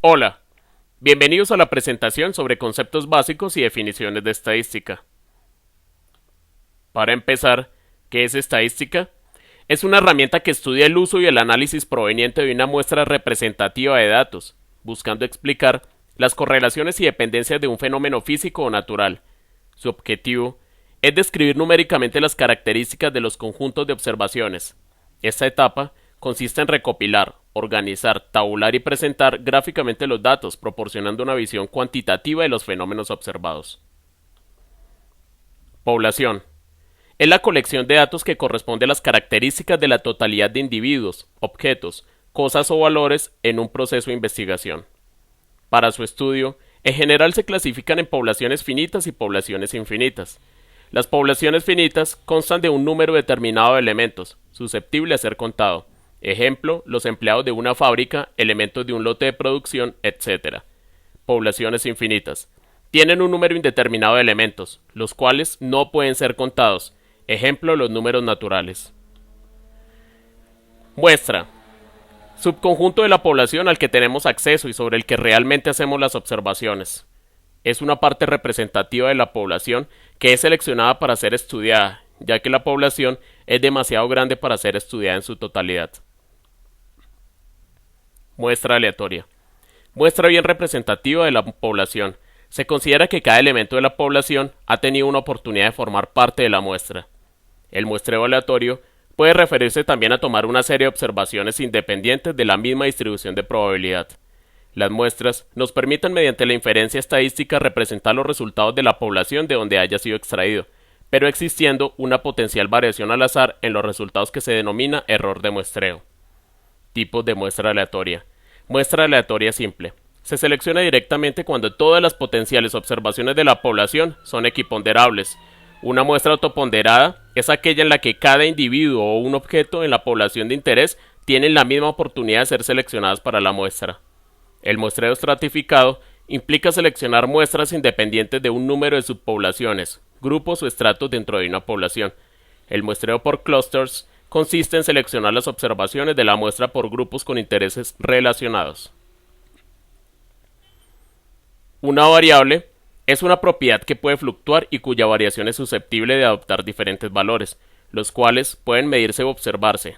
Hola, bienvenidos a la presentación sobre conceptos básicos y definiciones de estadística. Para empezar, ¿qué es estadística? Es una herramienta que estudia el uso y el análisis proveniente de una muestra representativa de datos, buscando explicar las correlaciones y dependencias de un fenómeno físico o natural. Su objetivo es describir numéricamente las características de los conjuntos de observaciones. Esta etapa consiste en recopilar, organizar, tabular y presentar gráficamente los datos, proporcionando una visión cuantitativa de los fenómenos observados. Población. Es la colección de datos que corresponde a las características de la totalidad de individuos, objetos, cosas o valores en un proceso de investigación. Para su estudio, en general se clasifican en poblaciones finitas y poblaciones infinitas. Las poblaciones finitas constan de un número determinado de elementos, susceptible a ser contado. Ejemplo, los empleados de una fábrica, elementos de un lote de producción, etc. Poblaciones infinitas. Tienen un número indeterminado de elementos, los cuales no pueden ser contados. Ejemplo, los números naturales. Muestra. Subconjunto de la población al que tenemos acceso y sobre el que realmente hacemos las observaciones. Es una parte representativa de la población que es seleccionada para ser estudiada, ya que la población es demasiado grande para ser estudiada en su totalidad. Muestra aleatoria. Muestra bien representativa de la población. Se considera que cada elemento de la población ha tenido una oportunidad de formar parte de la muestra. El muestreo aleatorio puede referirse también a tomar una serie de observaciones independientes de la misma distribución de probabilidad. Las muestras nos permiten mediante la inferencia estadística representar los resultados de la población de donde haya sido extraído, pero existiendo una potencial variación al azar en los resultados que se denomina error de muestreo. Tipos de muestra aleatoria. Muestra aleatoria simple. Se selecciona directamente cuando todas las potenciales observaciones de la población son equiponderables. Una muestra autoponderada es aquella en la que cada individuo o un objeto en la población de interés tienen la misma oportunidad de ser seleccionadas para la muestra. El muestreo estratificado implica seleccionar muestras independientes de un número de subpoblaciones, grupos o estratos dentro de una población. El muestreo por clusters consiste en seleccionar las observaciones de la muestra por grupos con intereses relacionados. Una variable es una propiedad que puede fluctuar y cuya variación es susceptible de adoptar diferentes valores, los cuales pueden medirse o observarse.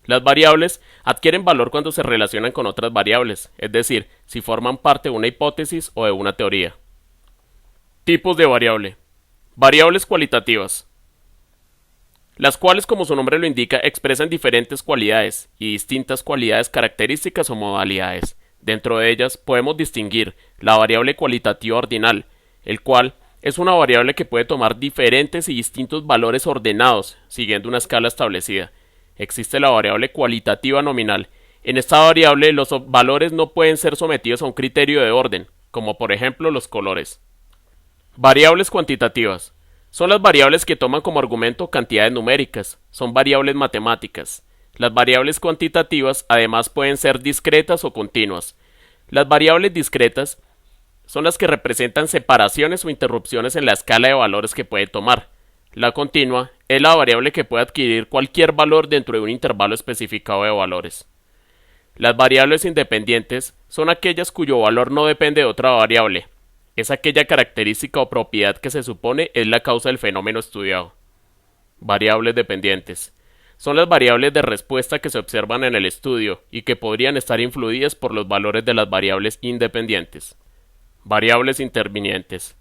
Las variables adquieren valor cuando se relacionan con otras variables, es decir, si forman parte de una hipótesis o de una teoría. Tipos de variable. Variables cualitativas, las cuales, como su nombre lo indica, expresan diferentes cualidades y distintas cualidades, características o modalidades. Dentro de ellas podemos distinguir la variable cualitativa ordinal, el cual es una variable que puede tomar diferentes y distintos valores ordenados, siguiendo una escala establecida. Existe la variable cualitativa nominal. En esta variable los valores no pueden ser sometidos a un criterio de orden, como por ejemplo los colores. Variables cuantitativas. Son las variables que toman como argumento cantidades numéricas, son variables matemáticas. Las variables cuantitativas además pueden ser discretas o continuas. Las variables discretas son las que representan separaciones o interrupciones en la escala de valores que puede tomar. La continua es la variable que puede adquirir cualquier valor dentro de un intervalo especificado de valores. Las variables independientes son aquellas cuyo valor no depende de otra variable. Es aquella característica o propiedad que se supone es la causa del fenómeno estudiado. Variables dependientes. Son las variables de respuesta que se observan en el estudio y que podrían estar influidas por los valores de las variables independientes. Variables intervinientes.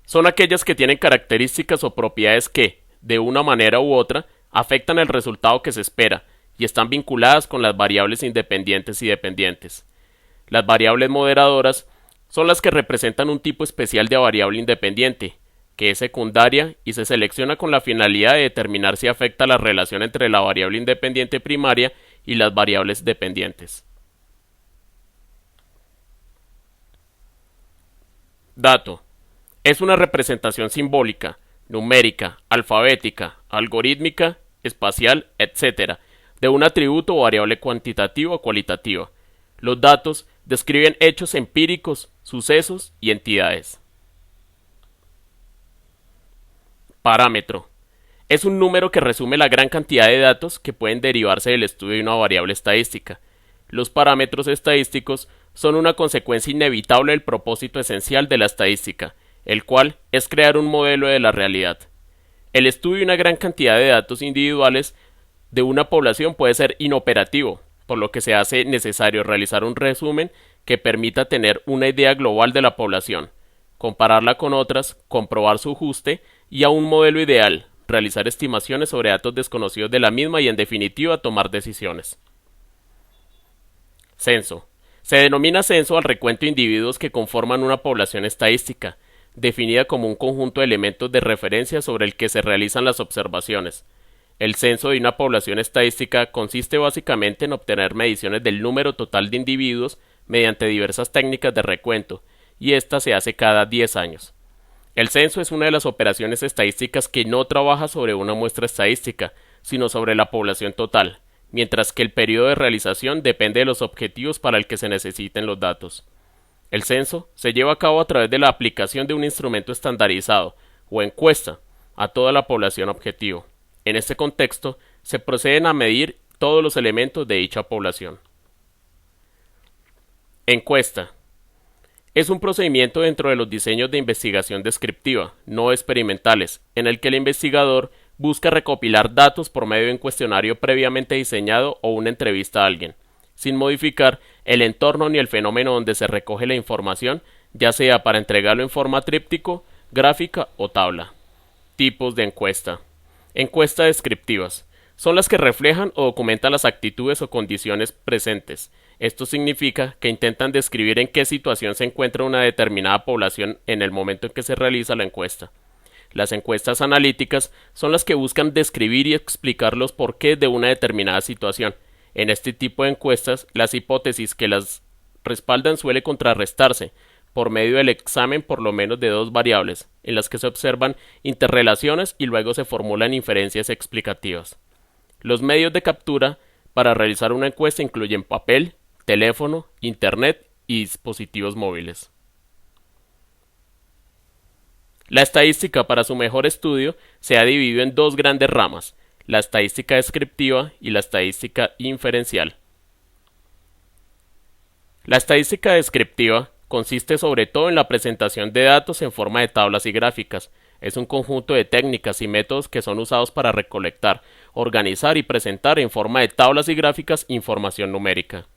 Son aquellas que tienen características o propiedades que, de una manera u otra, afectan el resultado que se espera y están vinculadas con las variables independientes y dependientes. Las variables moderadoras son las que representan un tipo especial de variable independiente, que es secundaria y se selecciona con la finalidad de determinar si afecta la relación entre la variable independiente primaria y las variables dependientes. Dato. Es una representación simbólica, numérica, alfabética, algorítmica, espacial, etc., de un atributo o variable cuantitativa o cualitativa. Los datos describen hechos empíricos, sucesos y entidades. Parámetro. Es un número que resume la gran cantidad de datos que pueden derivarse del estudio de una variable estadística. Los parámetros estadísticos son una consecuencia inevitable del propósito esencial de la estadística, el cual es crear un modelo de la realidad. El estudio de una gran cantidad de datos individuales de una población puede ser inoperativo, por lo que se hace necesario realizar un resumen que permita tener una idea global de la población, compararla con otras, comprobar su ajuste y a un modelo ideal, realizar estimaciones sobre datos desconocidos de la misma y en definitiva tomar decisiones. Censo. Se denomina censo al recuento de individuos que conforman una población estadística, definida como un conjunto de elementos de referencia sobre el que se realizan las observaciones. El censo de una población estadística consiste básicamente en obtener mediciones del número total de individuos mediante diversas técnicas de recuento, y esta se hace cada 10 años. El censo es una de las operaciones estadísticas que no trabaja sobre una muestra estadística, sino sobre la población total, mientras que el periodo de realización depende de los objetivos para el que se necesiten los datos. El censo se lleva a cabo a través de la aplicación de un instrumento estandarizado, o encuesta, a toda la población objetivo. En este contexto, se proceden a medir todos los elementos de dicha población. Encuesta. Es un procedimiento dentro de los diseños de investigación descriptiva, no experimentales, en el que el investigador busca recopilar datos por medio de un cuestionario previamente diseñado o una entrevista a alguien, sin modificar el entorno ni el fenómeno donde se recoge la información, ya sea para entregarlo en forma tríptico, gráfica o tabla. Tipos de encuesta. Encuestas descriptivas. Son las que reflejan o documentan las actitudes o condiciones presentes. Esto significa que intentan describir en qué situación se encuentra una determinada población en el momento en que se realiza la encuesta. Las encuestas analíticas son las que buscan describir y explicar los porqués de una determinada situación. En este tipo de encuestas, las hipótesis que las respaldan suele contrarrestarse por medio del examen por lo menos de dos variables, en las que se observan interrelaciones y luego se formulan inferencias explicativas. Los medios de captura para realizar una encuesta incluyen papel, teléfono, internet y dispositivos móviles. La estadística, para su mejor estudio, se ha dividido en dos grandes ramas: la estadística descriptiva y la estadística inferencial. La estadística descriptiva consiste sobre todo en la presentación de datos en forma de tablas y gráficas. Es un conjunto de técnicas y métodos que son usados para recolectar, organizar y presentar en forma de tablas y gráficas información numérica.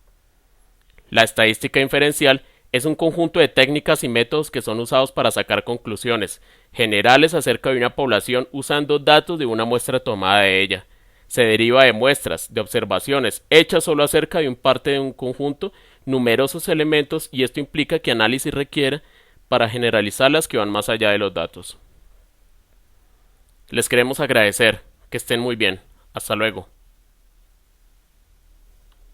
La estadística inferencial es un conjunto de técnicas y métodos que son usados para sacar conclusiones generales acerca de una población usando datos de una muestra tomada de ella. Se deriva de muestras, de observaciones hechas solo acerca de un parte de un conjunto, numerosos elementos, y esto implica que análisis requiere para generalizar las que van más allá de los datos. Les queremos agradecer. Que estén muy bien. Hasta luego.